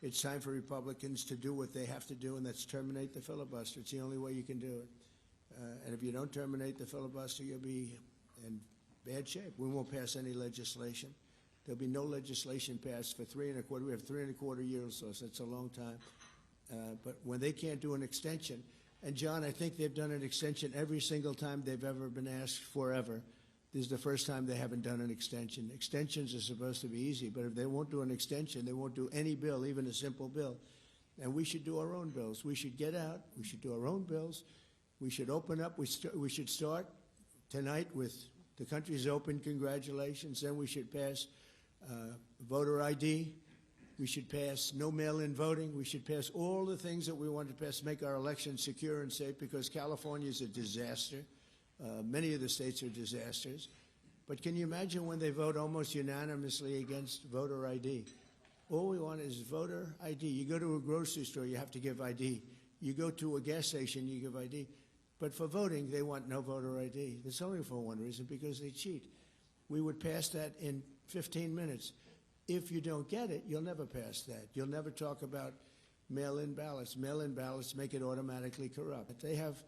it's time for Republicans to do what they have to do, and that's terminate the filibuster. It's the only way you can do it. And if you don't terminate the filibuster, you'll be in bad shape. We won't pass any legislation. There'll be no legislation passed for 3¼ We have 3¼ years, so that's a long time. But when they can't do an extension, and John, I think they've done an extension every single time they've ever been asked forever. This is the first time they haven't done an extension. Extensions are supposed to be easy, but if they won't do an extension, they won't do any bill, even a simple bill. And we should do our own bills. We should get out. We should do our own bills. We should open up. We should start tonight with the country's open. Congratulations. Then we should pass voter ID. We should pass no mail-in voting. We should pass all the things that we want to pass to make our elections secure and safe, because California is a disaster. Many of the states are disasters. But can you imagine when they vote almost unanimously against voter ID? All we want is voter ID. You go to a grocery store, you have to give ID. You go to a gas station, you give ID. But for voting, they want no voter ID. That's only for one reason, because they cheat. We would pass that in 15 minutes. If you don't get it, you'll never pass that. You'll never talk about mail-in ballots. Mail-in ballots make it automatically corrupt. They have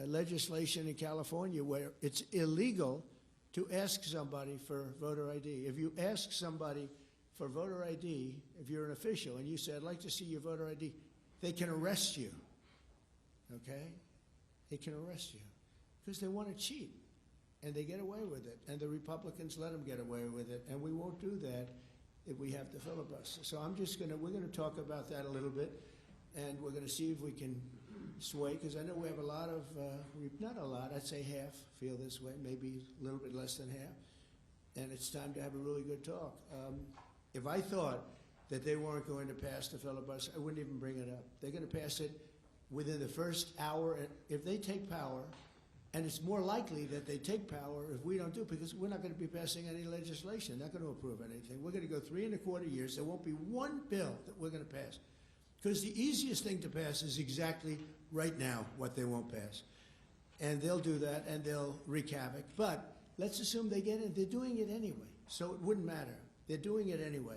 legislation in California where it's illegal to ask somebody for voter ID. If you ask somebody for voter ID, if you're an official, and you say, I'd like to see your voter ID, they can arrest you, okay? They can arrest you because they want to cheat, and they get away with it, and the Republicans let them get away with it, and we won't do that if we have the filibuster. So we're going to talk about that a little bit, and we're going to see if we can sway, because I know we have a lot of, not a lot, I'd say half feel this way, maybe a little bit less than half, and it's time to have a really good talk. If I thought that they weren't going to pass the filibuster, I wouldn't even bring it up. They're going to pass it within the first hour. If they take power, and it's more likely that they take power if we don't do it, because we're not going to be passing any legislation, not going to approve anything. We're going to go 3¼ years. There won't be one bill that we're going to pass, because the easiest thing to pass is exactly right now what they won't pass. And they'll do that, and they'll wreak havoc. But let's assume they get it. They're doing it anyway, so it wouldn't matter. They're doing it anyway.